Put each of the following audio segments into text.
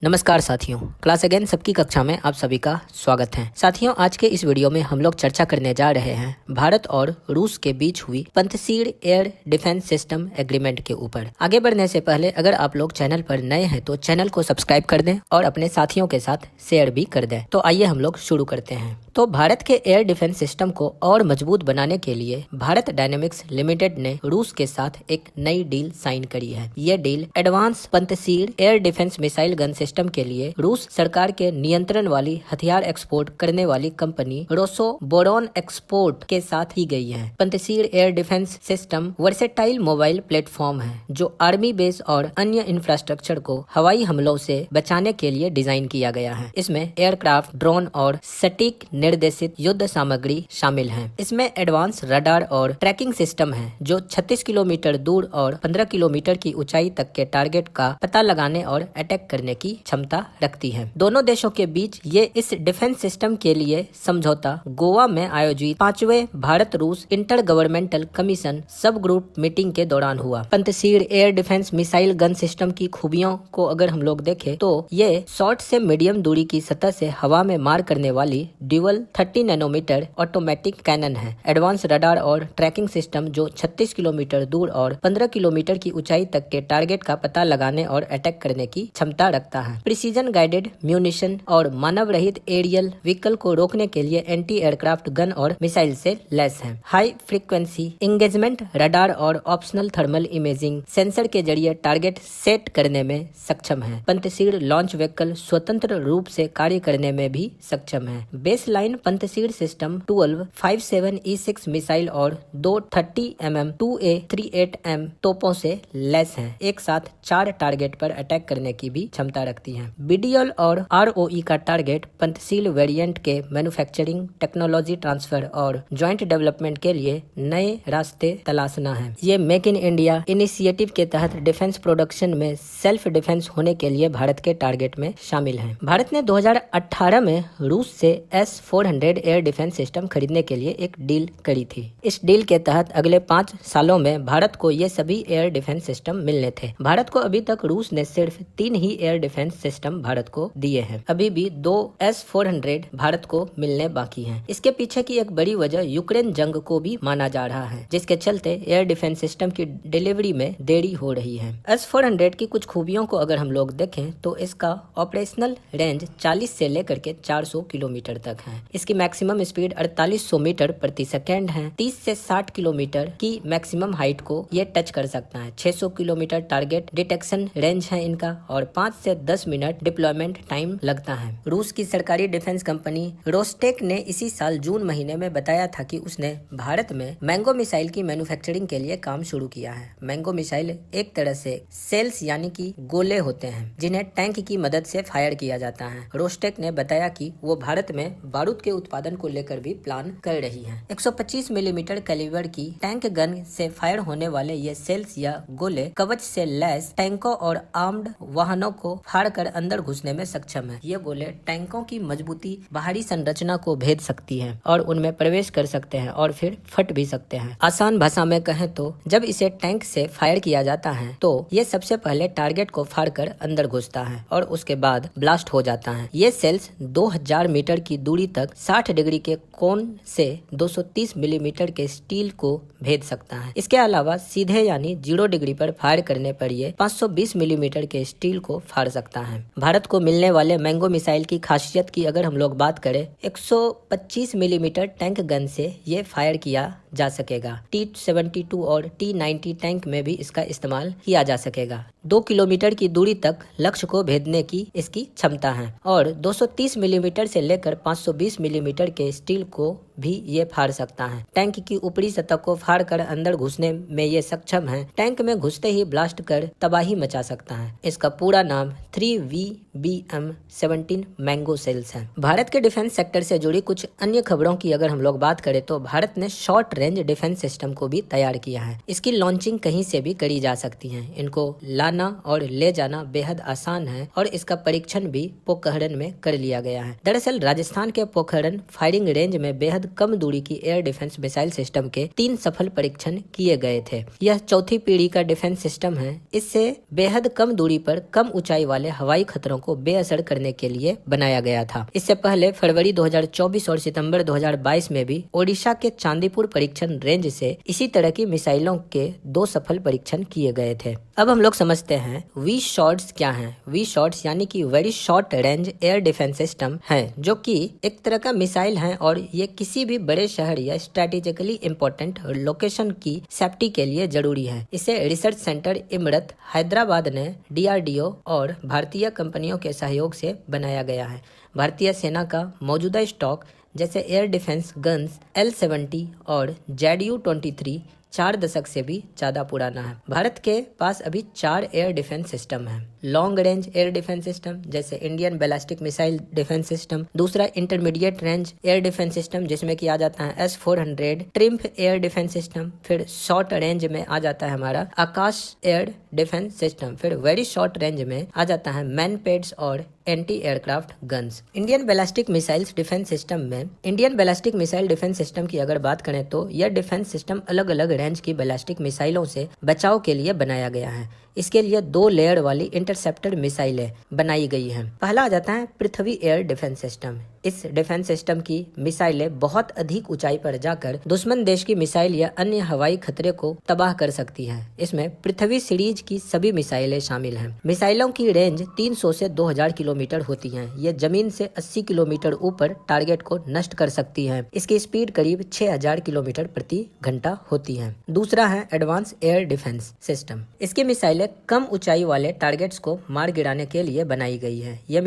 नमस्कार साथियों, class again सबकी कक्षा में आप सभी का स्वागत है। साथियों, आज के इस वीडियो में हम लोग चर्चा करने जा रहे हैं भारत और रूस के बीच हुई पंथसीर एयर डिफेंस सिस्टम एग्रीमेंट के ऊपर। आगे बढ़ने से पहले अगर आप लोग चैनल पर नए हैं तो चैनल को सब्सक्राइब कर दें और अपने साथियों के साथ शेयर भी कर दें। तो आइए हम लोग शुरू करते हैं। तो भारत के एयर डिफेंस सिस्टम को और मजबूत बनाने के लिए भारत डायनेमिक्स लिमिटेड ने रूस के साथ एक नई डील साइन करी है। ये deal advance Pantsir air defence missile gun system के लिए रूस सरकार के नियंत्रण वाली हथियार एक्सपोर्ट करने वाली कंपनी रोसोबोरोन एक्सपोर्ट के साथ की गई है। Pantsir air defence system versatile mobile platform है जो आर्मी बेस और अन्य इंफ्रास्ट्रक्चर को हवाई हमलों से बचाने के लिए डिजाइन किया गया है। इसमें एयरक्राफ्ट, ड्रोन और सटीक निर्देशित युद्ध सामग्री शामिल है। इसमें एडवांस रडार और ट्रैकिंग सिस्टम है जो 36 किलोमीटर दूर और 15 किलोमीटर की ऊंचाई तक के टारगेट का पता लगाने और अटैक करने की क्षमता रखती है। दोनों देशों के बीच ये इस डिफेंस सिस्टम के लिए समझौता गोवा में आयोजित 5वें भारत रूस inter governmental commission sub group meeting के दौरान हुआ। Pantsir air defence missile gun system की खूबियों को अगर हम लोग देखें तो ये शॉर्ट से मीडियम दूरी की सतह से हवा में मार करने वाली ड्यूअल 30 नैनोमीटर ऑटोमेटिक कैनन है। एडवांस रडार और ट्रैकिंग सिस्टम जो 36 किलोमीटर दूर और 15 किलोमीटर की ऊंचाई तक के टारगेट का पता लगाने और अटैक करने की क्षमता रखता है। प्रिसीजन गाइडेड म्यूनिशन और मानव रहित एरियल व्हीकल को रोकने के लिए एंटी एयरक्राफ्ट गन और मिसाइल से लैस है। हाई फ्रीक्वेंसी इंगेजमेंट रडार और ऑप्शनल थर्मल इमेजिंग सेंसर के जरिए टारगेट सेट करने में सक्षम है। पंथसीर लॉन्च व्हीकल स्वतंत्र रूप से कार्य करने में भी सक्षम है। Base line Pantsir system 1257E6 missile और दो 30 mm 2A38M तोपों से लैस है। एक साथ 4 टारगेट पर अटैक करने की भी क्षमता रखती है। बीडीएल और आरओई का टारगेट पंथसीर वेरिएंट के मैन्युफैक्चरिंग, टेक्नोलॉजी ट्रांसफर और ज्वाइंट डेवलपमेंट के लिए नए रास्ते तलाशना है। ये मेक इन इंडिया इनिशिएटिव के तहत डिफेंस प्रोडक्शन में सेल्फ डिफेंस होने के लिए भारत के टारगेट में शामिल है। भारत ने 2018 में रूस से S-400 एयर डिफेंस सिस्टम खरीदने के लिए एक डील करी थी। इस डील के तहत अगले 5 सालों में भारत को ये सभी एयर डिफेंस सिस्टम मिलने थे। भारत को अभी तक रूस ने सिर्फ 3 ही एयर डिफेंस सिस्टम भारत को दिए हैं। अभी भी 2 S-400 भारत को मिलने बाकी हैं। इसके पीछे की एक बड़ी वजह यूक्रेन जंग को भी माना जा रहा है, जिसके चलते एयर डिफेंस सिस्टम की डिलीवरी में देरी हो रही है। S-400 की कुछ खूबियों को अगर हम लोग देखें तो इसका ऑपरेशनल रेंज 40 से लेकर के 400 किलोमीटर तक है। इसकी मैक्सिमम स्पीड 4800 मीटर प्रति सेकेंड है। 30 से 60 किलोमीटर की मैक्सिमम हाइट को ये टच कर सकता है। 600 किलोमीटर टारगेट डिटेक्शन रेंज है इनका और 5 से 10 मिनट डिप्लॉयमेंट टाइम लगता है। रूस की सरकारी डिफेंस कंपनी रोस्टेक ने इसी साल जून महीने में बताया था कि उसने भारत में मैंगो मिसाइल की मैन्युफैक्चरिंग के लिए काम शुरू किया है। मैंगो मिसाइल एक तरह से सेल्स यानी कि गोले होते हैं जिन्हें टैंक की मदद से फायर किया जाता है। रोस्टेक ने बताया कि वो भारत में बारूद के उत्पादन को लेकर भी प्लान कर रही है। 125 मिलीमीटर कैलिबर की टैंक गन से फायर होने वाले ये सेल्स या गोले कवच से लैस टैंकों और आर्म्ड वाहनों को फाड़ कर अंदर घुसने में सक्षम है। ये गोले टैंकों की मजबूती बाहरी संरचना को भेद सकती है और उनमें प्रवेश कर सकते हैं और फिर फट भी सकते हैं। आसान भाषा में कहें तो जब इसे टैंक से फायर किया जाता है तो ये सबसे पहले टारगेट को फाड़ कर अंदर घुसता है और उसके बाद ब्लास्ट हो जाता है। ये सेल्स 2000 मीटर की दूरी तक 60 डिग्री के कोण से 230 मिलीमीटर के स्टील को भेद सकता है। इसके अलावा सीधे यानी 0 डिग्री पर फायर करने पर ये 520 मिलीमीटर के स्टील को फाड़ सकता है। भारत को मिलने वाले मैंगो मिसाइल की खासियत की अगर हम लोग बात करें, 125 मिलीमीटर टैंक गन से ये फायर किया जा सकेगा। T-72 और T-90 टैंक में भी इसका इस्तेमाल किया जा सकेगा। 2 किलोमीटर की दूरी तक लक्ष्य को भेदने की इसकी क्षमता है और 230 मिलीमीटर से लेकर 520 मिलीमीटर के स्टील को भी ये फाड़ सकता है। टैंक की ऊपरी सतह को फाड़ कर अंदर घुसने में ये सक्षम है। टैंक में घुसते ही ब्लास्ट कर तबाही मचा सकता है। इसका पूरा नाम 3VBM-17 मैंगो सेल्स है। भारत के डिफेंस सेक्टर से जुड़ी कुछ अन्य खबरों की अगर हम लोग बात करें तो भारत ने शॉर्ट रेंज डिफेंस सिस्टम को भी तैयार किया है। इसकी लॉन्चिंग कहीं से भी करी जा सकती है। इनको लाना और ले जाना बेहद आसान है और इसका परीक्षण भी पोखरण में कर लिया गया है। दरअसल राजस्थान के पोखरण फायरिंग रेंज में बेहद बेहद कम दूरी की एयर डिफेंस मिसाइल सिस्टम के 3 सफल परीक्षण किए गए थे। यह चौथी पीढ़ी का डिफेंस सिस्टम है। इससे बेहद कम दूरी पर कम ऊंचाई वाले हवाई खतरों को बेअसर करने के लिए बनाया गया था। इससे पहले फरवरी 2024 और सितंबर 2022 में भी ओडिशा के चांदीपुर परीक्षण रेंज से इसी तरह की मिसाइलों के 2 सफल परीक्षण किए गए थे। अब हम लोग समझते हैं वी शॉट्स क्या हैं। वी शॉट्स यानी कि very short range air defence system है, जो कि एक तरह का मिसाइल है और ये किसी भी बड़े शहर या स्ट्रेटेजिकली इंपॉर्टेंट लोकेशन की सेफ्टी के लिए जरूरी है। इसे रिसर्च सेंटर इमरत हैदराबाद ने DRDO और भारतीय कंपनियों के सहयोग से बनाया गया है। भारतीय सेना का मौजूदा स्टॉक जैसे एयर डिफेंस गन्स L-70 और ZU-23 4 दशक से भी ज्यादा पुराना है। भारत के पास अभी 4 एयर डिफेंस सिस्टम है। Long range air defence system जैसे Indian ballistic missile defence system, दूसरा intermediate range air defence system जिसमें कि आ जाता है S-400 Triumph air defence system, फिर शॉर्ट रेंज में आ जाता है हमारा आकाश एयर डिफेंस सिस्टम, फिर वेरी शॉर्ट रेंज में आ जाता है मैन पेड्स और anti aircraft guns. Indian ballistic missiles defence system में Indian ballistic missile defence system की अगर बात करें तो यह डिफेंस सिस्टम अलग अलग रेंज की बैलिस्टिक मिसाइलों से बचाव के लिए बनाया गया है। इसके लिए 2 लेयर वाली इंटरसेप्टर मिसाइलें बनाई गई हैं। पहला आ जाता है पृथ्वी एयर डिफेंस सिस्टम। इस डिफेंस सिस्टम की मिसाइलें बहुत अधिक ऊंचाई पर जाकर दुश्मन देश की मिसाइल या अन्य हवाई खतरे को तबाह कर सकती हैं। इसमें पृथ्वी सीरीज की सभी मिसाइलें शामिल हैं। मिसाइलों की रेंज 300 से 2000 किलोमीटर होती है। ये जमीन से 80 किलोमीटर ऊपर टारगेट को नष्ट कर सकती है। इसकी स्पीड करीब 6000 किलोमीटर प्रति घंटा होती है। दूसरा है एडवांस एयर डिफेंस सिस्टम। इसकी मिसाइलें कम ऊंचाई वाले टारगेट्स को मार गिराने के लिए बनाई गई है। ये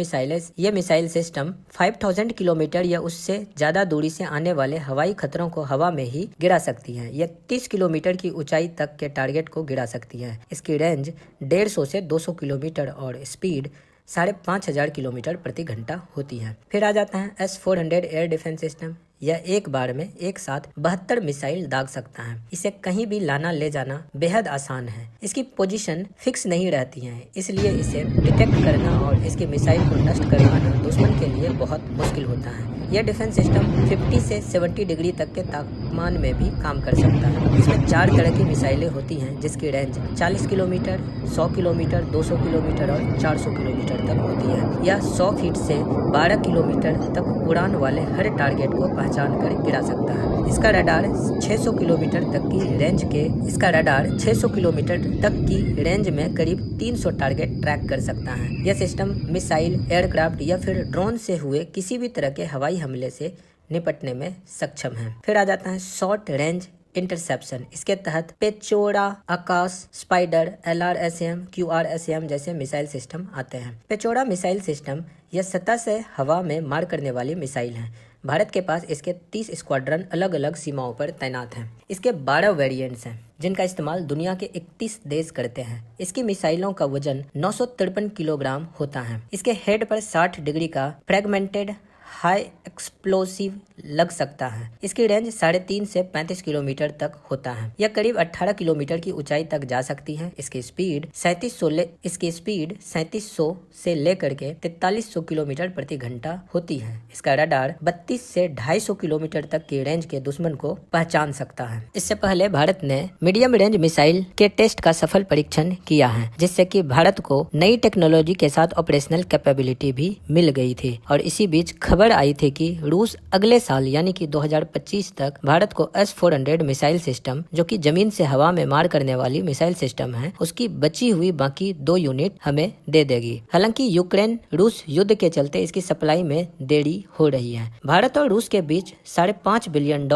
मिसाइल सिस्टम 5000 किलोमीटर या उससे ज्यादा दूरी से आने वाले हवाई खतरों को हवा में ही गिरा सकती है। यह 30 किलोमीटर की ऊंचाई तक के टारगेट को गिरा सकती है। इसकी रेंज 150 से 200 किलोमीटर और स्पीड 5500 किलोमीटर प्रति घंटा होती है। फिर आ जाता है S-400 एयर डिफेंस सिस्टम। यह एक बार में एक साथ 72 मिसाइल दाग सकता है। इसे कहीं भी लाना ले जाना बेहद आसान है। इसकी पोजीशन फिक्स नहीं रहती है, इसलिए इसे डिटेक्ट करना और इसके मिसाइल को नष्ट करवाना दुश्मन के लिए बहुत मुश्किल होता है। यह डिफेंस सिस्टम 50 से 70 डिग्री तक के तापमान में भी काम कर सकता है। इसमें 4 तरह की मिसाइलें होती हैं जिसकी रेंज 40 किलोमीटर, 100 किलोमीटर, 200 किलोमीटर और 400 किलोमीटर तक होती है। यह 100 फीट से 12 किलोमीटर तक उड़ान वाले हर टारगेट को पहचान कर गिरा सकता है। इसका रडार 600 किलोमीटर तक की रेंज में करीब 300 टारगेट ट्रैक कर सकता है। यह सिस्टम मिसाइल, एयरक्राफ्ट या फिर ड्रोन से हुए किसी भी तरह के हवाई हमले से निपटने में सक्षम है। फिर आ जाता है शॉर्ट रेंज इंटरसेप्शन। इसके तहत पेचोड़ा, आकाश, स्पाइडर, LRSAM, QRSAM जैसे मिसाइल सिस्टम आते हैं। पेचोड़ा मिसाइल सिस्टम यह सतह से हवा में मार करने वाली मिसाइल है। भारत के पास इसके 30 स्क्वाड्रन अलग अलग सीमाओं पर तैनात हैं। इसके 12 वेरिएंट्स हैं जिनका इस्तेमाल दुनिया के 31 देश करते हैं। इसकी मिसाइलों का वजन 953 किलोग्राम होता है। इसके हेड पर 60 डिग्री का फ्रेगमेंटेड हाई एक्सप्लोसिव लग सकता है। इसकी रेंज 3.5 से 35 किलोमीटर तक होता है। यह करीब 18 किलोमीटर की ऊंचाई तक जा सकती है। इसकी स्पीड 3700 से लेकर के 4300 किलोमीटर प्रति घंटा होती है। इसका रडार 32 से 250 किलोमीटर तक की रेंज के दुश्मन को पहचान सकता है। इससे पहले भारत ने मीडियम रेंज मिसाइल के टेस्ट का सफल परीक्षण किया है, जिससे कि भारत को नई टेक्नोलॉजी के साथ ऑपरेशनल कैपेबिलिटी भी मिल गई थी। और इसी बीच खबर आई थी कि रूस अगले साल यानी कि 2025 तक भारत को S-400 मिसाइल सिस्टम, जो कि जमीन से हवा में मार करने वाली मिसाइल सिस्टम है, उसकी बची हुई बाकी 2 यूनिट हमें दे देगी। हालांकि यूक्रेन रूस युद्ध के चलते इसकी सप्लाई में देरी हो रही है। भारत और रूस के बीच $5.5 बिलियन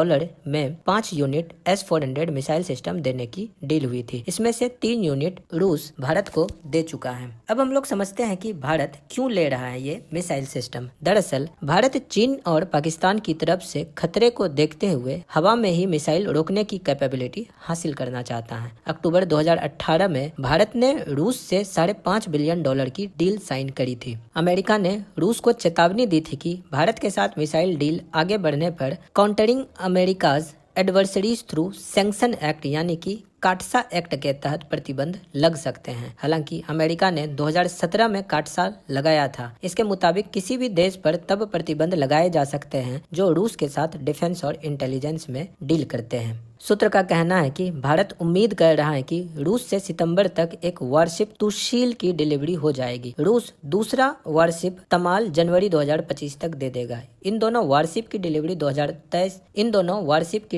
में 5 यूनिट S-400 मिसाइल सिस्टम देने की डील हुई थी। इसमें से 3 यूनिट रूस भारत को दे चुका है। अब हम लोग समझते हैं कि भारत क्यों ले रहा है ये मिसाइल सिस्टम। दरअसल भारत चीन और पाकिस्तान की तरफ से खतरे को देखते हुए हवा में ही मिसाइल रोकने की कैपेबिलिटी हासिल करना चाहता है। अक्टूबर 2018 में भारत ने रूस से $5.5 बिलियन की डील साइन करी थी। अमेरिका ने रूस को चेतावनी दी थी कि भारत के साथ मिसाइल डील आगे बढ़ने पर countering America's adversaries through sanction act यानी कि काटसा एक्ट के तहत प्रतिबंध लग सकते हैं। हालांकि अमेरिका ने 2017 में काटसा लगाया था। इसके मुताबिक किसी भी देश पर तब प्रतिबंध लगाए जा सकते हैं जो रूस के साथ डिफेंस और इंटेलिजेंस में डील करते हैं। सूत्र का कहना है कि भारत उम्मीद कर रहा है कि रूस से सितंबर तक एक वारशिप तुशील की डिलीवरी हो जाएगी। रूस दूसरा वारशिप तमाल जनवरी 2025 तक दे देगा। इन दोनों वारशिप की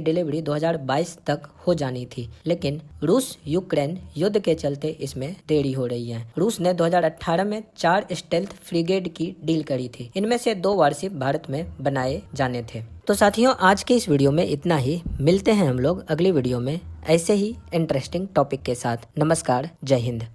डिलीवरी 2022 तक हो जानी थी, लेकिन रूस यूक्रेन युद्ध के चलते इसमें देरी हो रही है। रूस ने 2018 में 4 स्टेल्थ फ्रिगेड की डील करी थी। इनमें से 2 वारशिप भारत में बनाए जाने थे। तो साथियों, आज के इस वीडियो में इतना ही। मिलते हैं हम लोग अगली वीडियो में ऐसे ही इंटरेस्टिंग टॉपिक के साथ। नमस्कार, जय हिंद।